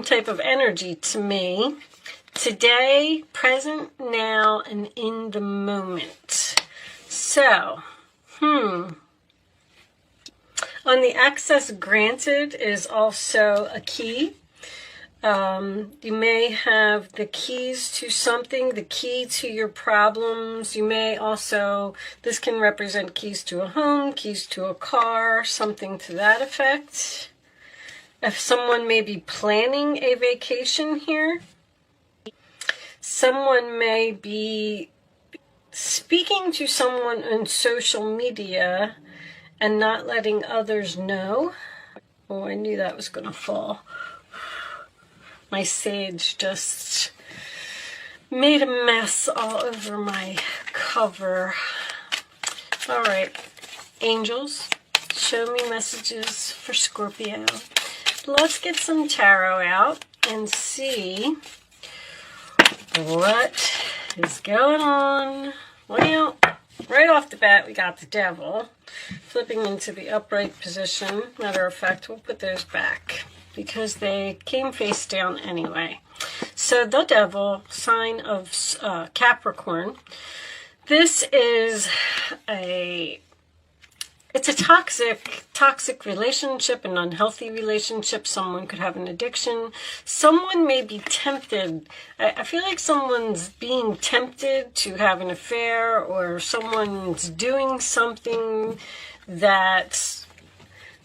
type of energy to me. Today, present, now, and in the moment. So, on the access granted is also a key. You may have the keys to something, the key to your problems. You may also, this can represent keys to a home, keys to a car, something to that effect. If someone may be planning a vacation here, someone may be speaking to someone on social media and not letting others know. Oh, I knew that was going to fall. My sage just made a mess all over my cover. All right, angels, show me messages for Scorpio. Let's get some tarot out and see what is going on. Well, right off the bat, we got the devil flipping into the upright position. Matter of fact, we'll put those back because they came face down anyway. So the devil, sign of Capricorn. This is it's a toxic relationship, an unhealthy relationship. Someone could have an addiction. Someone may be tempted. I feel like someone's being tempted to have an affair, or someone's doing something that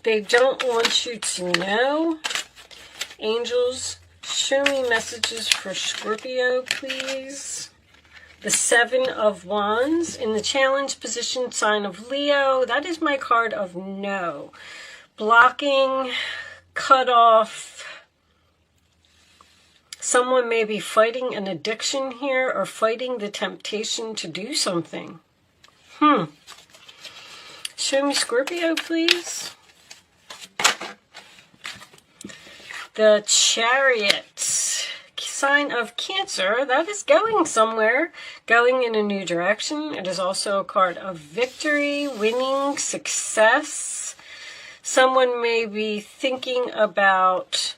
they don't want you to know. Angels, show me messages for Scorpio, please. The Seven of Wands in the challenge position, sign of Leo. That is my card of no. Blocking, cut off. Someone may be fighting an addiction here or fighting the temptation to do something. Show me Scorpio, please. The Chariot, sign of Cancer. That is going somewhere, going in a new direction. It is also a card of victory, winning, success. Someone may be thinking about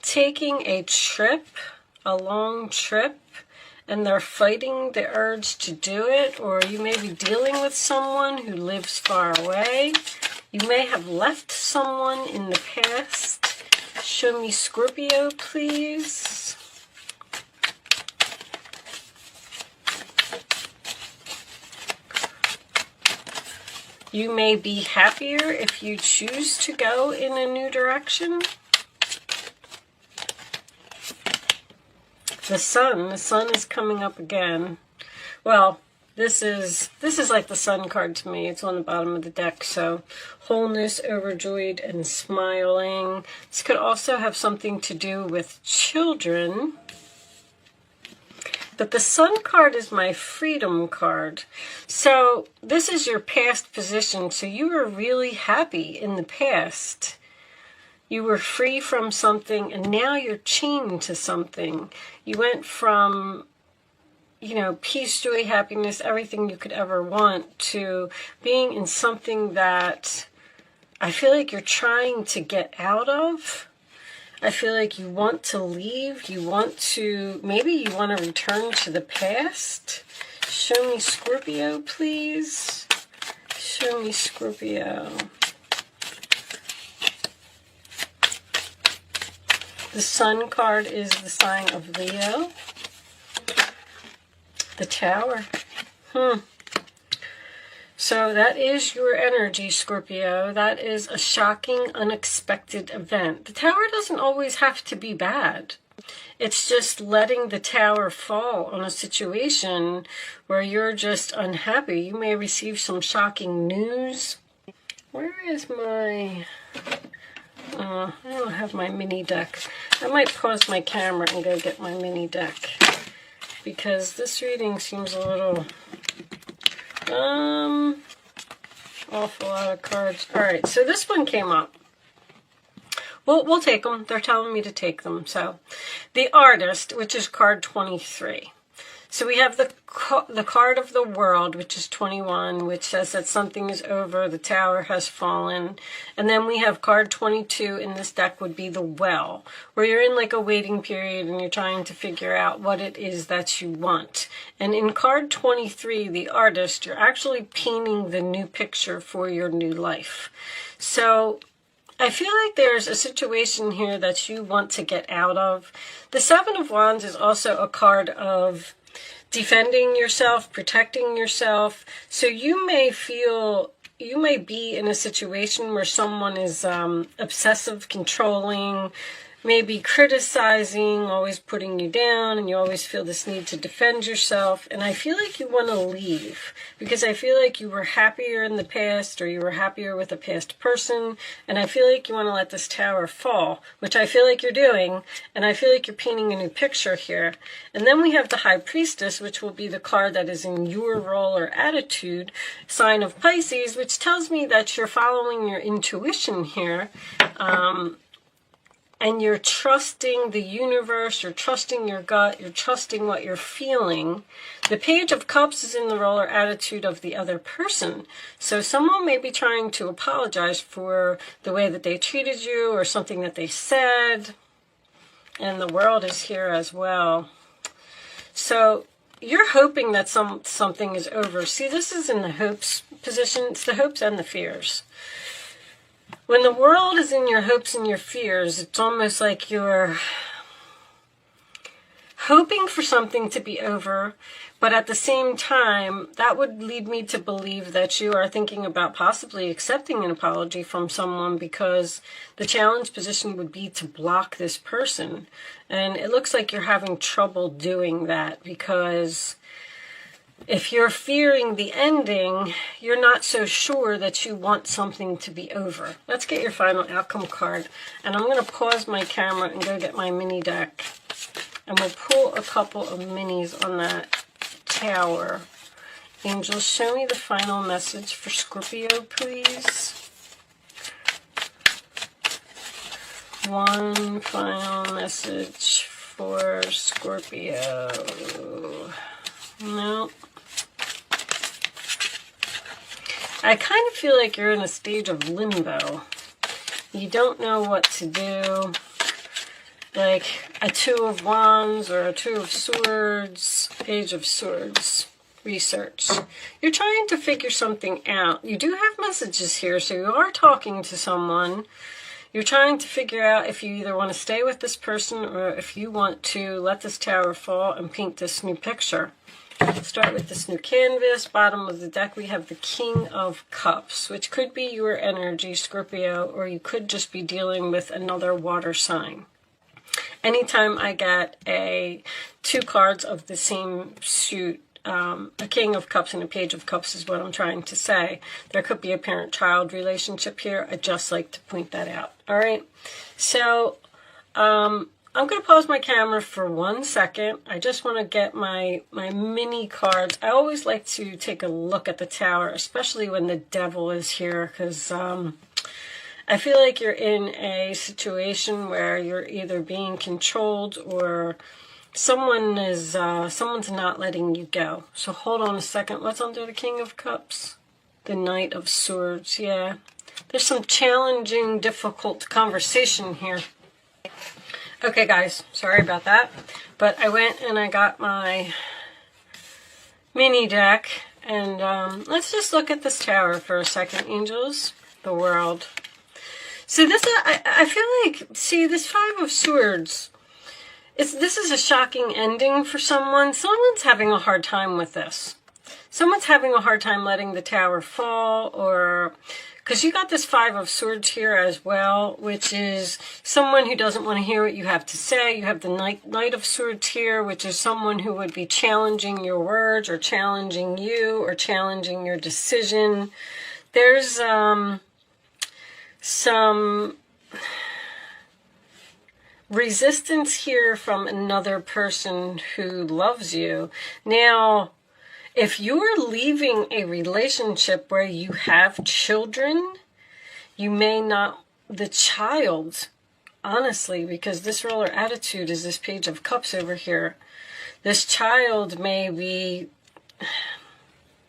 taking a trip, a long trip, and they're fighting the urge to do it, or you may be dealing with someone who lives far away. You may have left someone in the past. Show me Scorpio, please. You may be happier if you choose to go in a new direction. The sun is coming up again. Well, this is like the sun card to me. It's on the bottom of the deck. So wholeness, overjoyed, and smiling. This could also have something to do with children. But the sun card is my freedom card. So this is your past position. So you were really happy in the past. You were free from something, and now you're chained to something. You went from, peace, joy, happiness, everything you could ever want, to being in something that I feel like you're trying to get out of. I feel like you want to leave. Maybe you want to return to the past. Show me Scorpio, please. Show me Scorpio. The sun card is the sign of Leo. The Tower. So that is your energy, Scorpio. That is a shocking, unexpected event. The Tower doesn't always have to be bad. It's just letting the Tower fall on a situation where you're just unhappy. You may receive some shocking news. Where is my... I don't have my mini deck. I might pause my camera and go get my mini deck, because this reading seems a little awful lot of cards. All right, so this one came up. We'll take them. They're telling me to take them. So the Artist, which is card 23. So we have the card of the World, which is 21, which says that something is over, the tower has fallen. And then we have card 22 in this deck would be the Well, where you're in like a waiting period and you're trying to figure out what it is that you want. And in card 23, the Artist, you're actually painting the new picture for your new life. So I feel like there's a situation here that you want to get out of. The Seven of Wands is also a card of defending yourself, protecting yourself. So you may be in a situation where someone is obsessive, controlling, maybe criticizing, always putting you down, and you always feel this need to defend yourself. And I feel like you want to leave because I feel like you were happier in the past, or you were happier with a past person, and I feel like you want to let this tower fall, which I feel like you're doing, and I feel like you're painting a new picture here. And then we have the High Priestess, which will be the card that is in your role or attitude, sign of Pisces, which tells me that you're following your intuition here. And you're trusting the universe, you're trusting your gut, you're trusting what you're feeling. The Page of Cups is in the role or attitude of the other person. So someone may be trying to apologize for the way that they treated you or something that they said. And the World is here as well. So you're hoping that something is over. See, this is in the hopes position. It's the hopes and the fears. When the World is in your hopes and your fears, it's almost like you're hoping for something to be over, but at the same time, that would lead me to believe that you are thinking about possibly accepting an apology from someone, because the challenge position would be to block this person. And it looks like you're having trouble doing that because if you're fearing the ending, you're not so sure that you want something to be over. Let's get your final outcome card. And I'm going to pause my camera and go get my mini deck. And we'll pull a couple of minis on that tower. Angels, show me the final message for Scorpio, please. One final message for Scorpio. No. I kind of feel like you're in a stage of limbo. You don't know what to do. Like a Two of Wands or a Two of Swords, Page of Swords. Research. You're trying to figure something out. You do have messages here, so you are talking to someone. You're trying to figure out if you either want to stay with this person or if you want to let this tower fall and paint this new picture. Let's start with this new canvas. Bottom of the deck, we have the King of Cups, which could be your energy, Scorpio, or you could just be dealing with another water sign. Anytime I get two cards of the same suit, a King of Cups and a Page of Cups is what I'm trying to say. There could be a parent-child relationship here. I'd just like to point that out. All right. So I'm going to pause my camera for 1 second. I just want to get my mini cards. I always like to take a look at the tower, especially when the devil is here, because I feel like you're in a situation where you're either being controlled or someone's not letting you go. So hold on a second. What's under the King of Cups? The Knight of Swords. Yeah. There's some challenging, difficult conversation here. Okay, guys. Sorry about that. But I went and I got my mini deck. And let's just look at this tower for a second, angels. The World. So this, I feel like, see, this Five of Swords, this is a shocking ending for someone. Someone's having a hard time with this. Someone's having a hard time letting the tower fall, or because you got this Five of Swords here as well, which is someone who doesn't want to hear what you have to say. You have the Knight of Swords here, which is someone who would be challenging your words or challenging you or challenging your decision. There's some resistance here from another person who loves you. Now, if you're leaving a relationship where you have children, you may not, the child, honestly, because this roller attitude is this Page of Cups over here. This child may be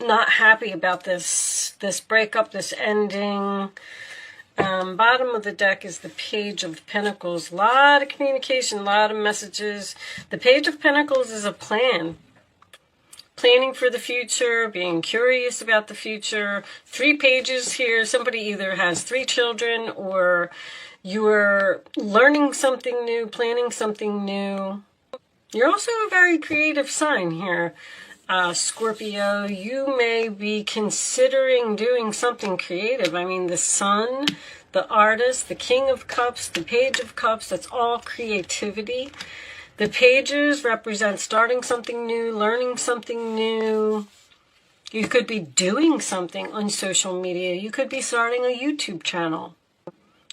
not happy about this breakup, this ending. Bottom of the deck is the Page of Pentacles. A lot of communication, a lot of messages. The Page of Pentacles is a plan. Planning for the future, being curious about the future. 3 pages here. Somebody either has 3 children, or you're learning something new, planning something new. You're also a very creative sign here, Scorpio. You may be considering doing something creative. I mean, the Sun, the Artist, the King of Cups, the Page of Cups, that's all creativity. The pages represent starting something new, learning something new. You could be doing something on social media. You could be starting a YouTube channel.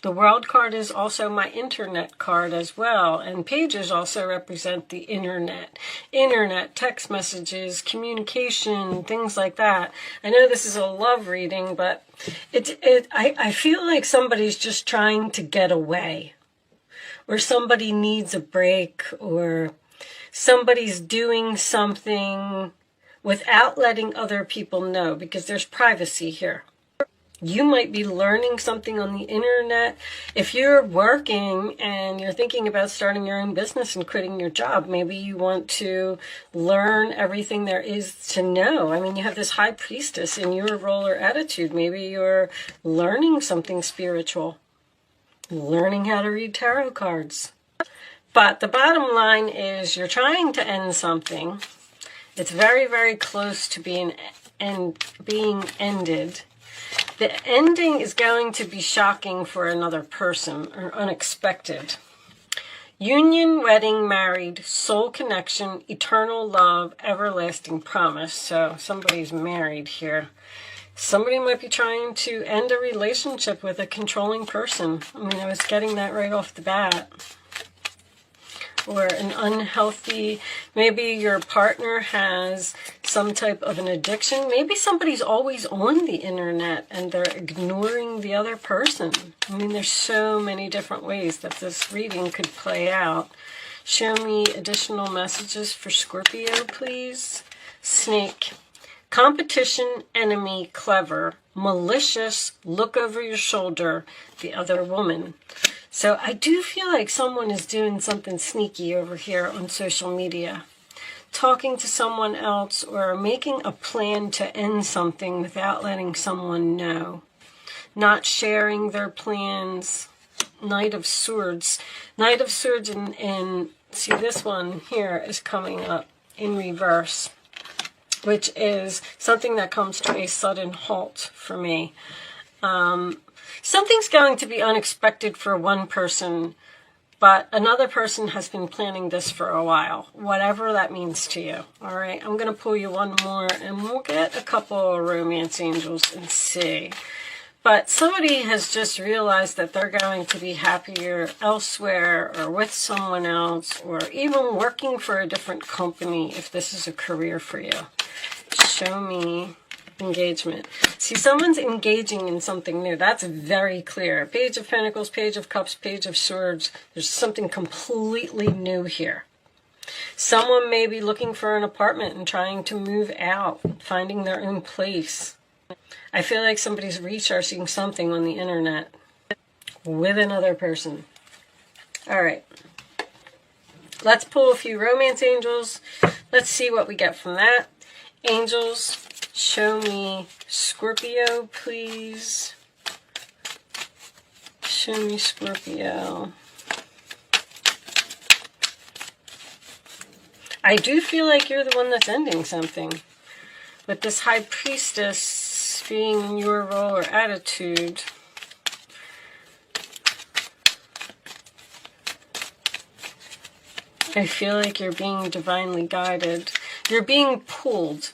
The World card is also my internet card as well. And pages also represent the internet. Internet, text messages, communication, things like that. I know this is a love reading, but I feel like somebody's just trying to get away. Or somebody needs a break, or somebody's doing something without letting other people know, because there's privacy here. You might be learning something on the internet. If you're working and you're thinking about starting your own business and quitting your job, maybe you want to learn everything there is to know. I mean, you have this High Priestess in your role or attitude. Maybe you're learning something spiritual. Learning how to read tarot cards. But the bottom line is you're trying to end something. It's very, very close to being ended. The ending is going to be shocking for another person, or unexpected. Union, wedding, married, soul connection, eternal love, everlasting promise. So somebody's married here. Somebody might be trying to end a relationship with a controlling person. I mean, I was getting that right off the bat. Or an unhealthy, maybe your partner has some type of an addiction. Maybe somebody's always on the internet and they're ignoring the other person. I mean, there's so many different ways that this reading could play out. Show me additional messages for Scorpio, please. Snake. Competition, enemy, clever, malicious, look over your shoulder, the other woman. So I do feel like someone is doing something sneaky over here on social media. Talking to someone else or making a plan to end something without letting someone know. Not sharing their plans. Knight of Swords. Knight of Swords and see, this one here is coming up in reverse, which is something that comes to a sudden halt for me. Something's going to be unexpected for one person, but another person has been planning this for a while, whatever that means to you. All right, I'm going to pull you one more, and we'll get a couple of romance angels and see. But somebody has just realized that they're going to be happier elsewhere, or with someone else, or even working for a different company if this is a career for you. Show me engagement. See, someone's engaging in something new. That's very clear. Page of Pentacles, Page of Cups, Page of Swords. There's something completely new here. Someone may be looking for an apartment and trying to move out, finding their own place. I feel like somebody's researching something on the internet with another person. All right. Let's pull a few romance angels. Let's see what we get from that. Angels, show me Scorpio, please. Show me Scorpio. I do feel like you're the one that's ending something. With this High Priestess being in your role or attitude. I feel like you're being divinely guided. You're being pulled.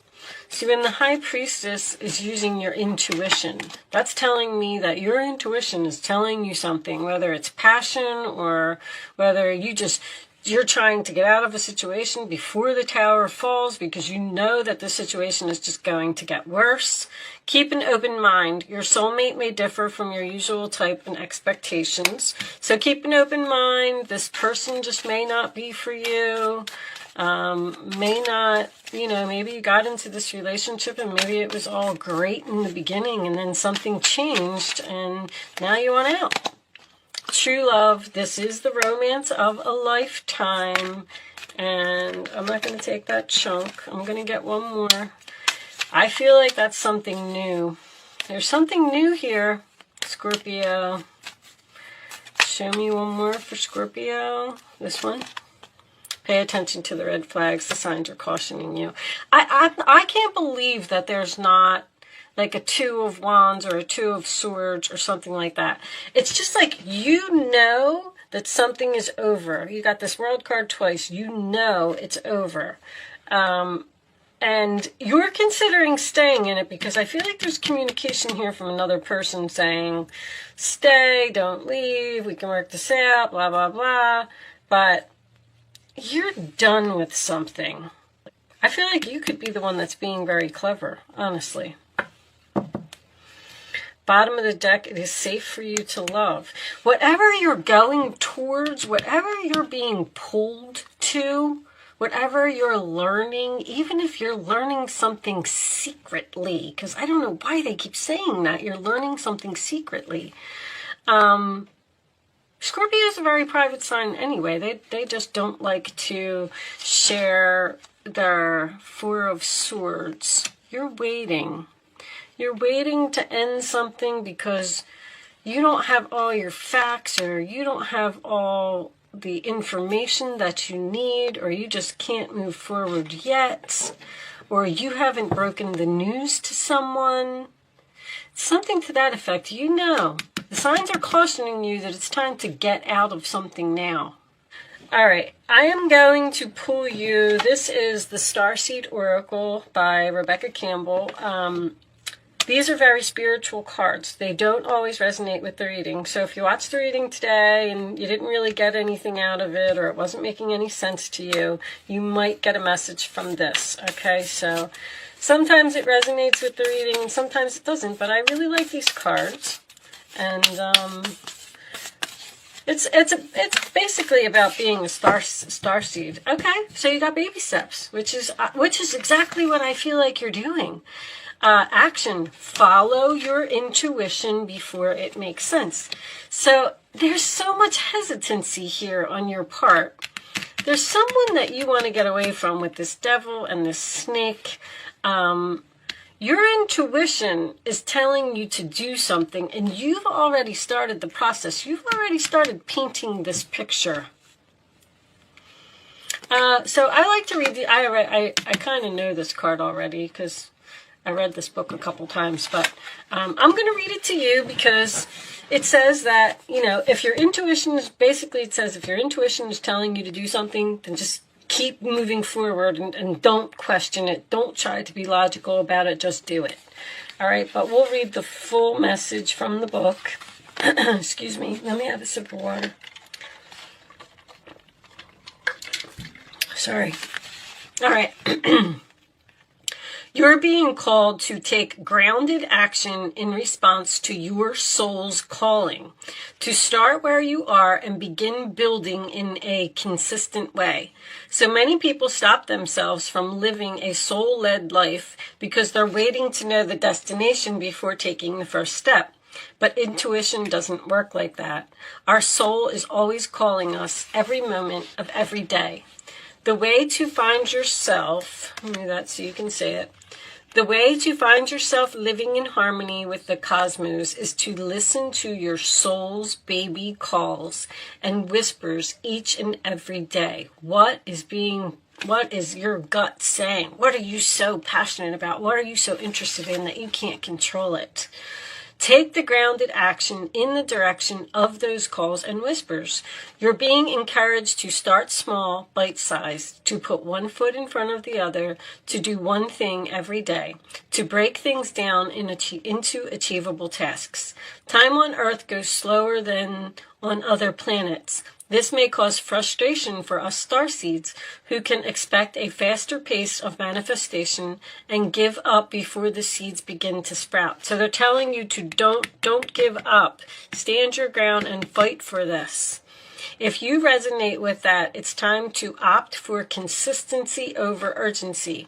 See, when the High Priestess is using your intuition, that's telling me that your intuition is telling you something, whether it's passion or whether you just You're trying to get out of a situation before the tower falls because you know that the situation is just going to get worse. Keep an open mind. Your soulmate may differ from your usual type and expectations. So keep an open mind. This person just may not be for you. May not, maybe you got into this relationship and maybe it was all great in the beginning and then something changed and now you want out. True love, this is the romance of a lifetime. And I'm not going to take that chunk. I'm going to get one more. I feel like that's something new. There's something new here, Scorpio. Show me one more for Scorpio. This one. Pay attention to the red flags. The signs are cautioning you. I can't believe that there's not like a 2 of wands or a 2 of swords or something like that. It's just like, that something is over. You got this world card twice. It's over. And you're considering staying in it because I feel like there's communication here from another person saying, stay, don't leave, we can work this out, blah, blah, blah. But you're done with something. I feel like you could be the one that's being very clever, honestly. Bottom of the deck, it is safe for you to love. Whatever you're going towards, whatever you're being pulled to, whatever you're learning, even if you're learning something secretly, because I don't know why they keep saying that, you're learning something secretly. Scorpio is a very private sign anyway. They just don't like to share their 4 of swords. You're waiting. You're waiting to end something because you don't have all your facts or you don't have all the information that you need, or you just can't move forward yet, or you haven't broken the news to someone. Something to that effect. The signs are cautioning you that it's time to get out of something now. All right, I am going to pull you. This is the Starseed Oracle by Rebecca Campbell. These are very spiritual cards. They don't always resonate with the reading. So if you watched the reading today and you didn't really get anything out of it, or it wasn't making any sense to you, you might get a message from this. Okay, so sometimes it resonates with the reading and sometimes it doesn't, but I really like these cards. And it's basically about being a starseed. Okay, so you got baby steps, which is exactly what I feel like you're doing. Action. Follow your intuition before it makes sense. So there's so much hesitancy here on your part. There's someone that you want to get away from with this devil and this snake. Your intuition is telling you to do something, and you've already started the process. You've already started painting this picture. So I like to read I kind of know this card already because I read this book a couple times, but I'm going to read it to you because it says that, if your intuition is, basically it says if your intuition is telling you to do something, then just keep moving forward and don't question it. Don't try to be logical about it. Just do it. All right, but we'll read the full message from the book. Excuse me. Let me have a sip of water. Sorry. All right. You're being called to take grounded action in response to your soul's calling, to start where you are and begin building in a consistent way. So many people stop themselves from living a soul-led life because they're waiting to know the destination before taking the first step. But intuition doesn't work like that. Our soul is always calling us every moment of every day. The way to find yourself, let me do that so you can say it. The way to find yourself living in harmony with the cosmos is to listen to your soul's baby calls and whispers each and every day. What is your gut saying? What are you so passionate about? What are you so interested in that you can't control it? Take the grounded action in the direction of those calls and whispers. You're being encouraged to start small, bite-sized, to put one foot in front of the other, to do one thing every day, to break things down into achievable tasks. Time on Earth goes slower than on other planets. This may cause frustration for us starseeds, who can expect a faster pace of manifestation and give up before the seeds begin to sprout. So they're telling you to don't give up. Stand your ground and fight for this. If you resonate with that, it's time to opt for consistency over urgency.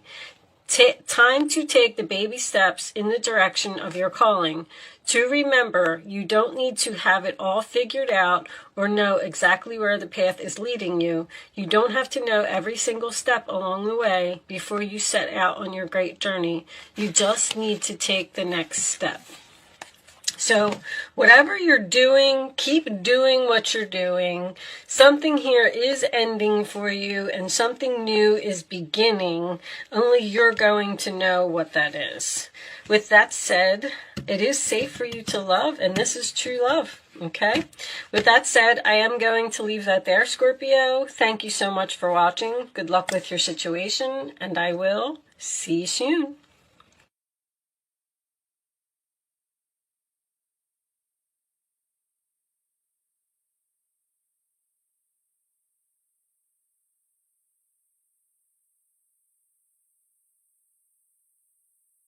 Time to take the baby steps in the direction of your calling. To remember, you don't need to have it all figured out or know exactly where the path is leading you. You don't have to know every single step along the way before you set out on your great journey. You just need to take the next step. So whatever you're doing, keep doing what you're doing. Something here is ending for you and something new is beginning. Only you're going to know what that is. With that said, it is safe for you to love, and this is true love. Okay? With that said, I am going to leave that there, Scorpio. Thank you so much for watching. Good luck with your situation, and I will see you soon.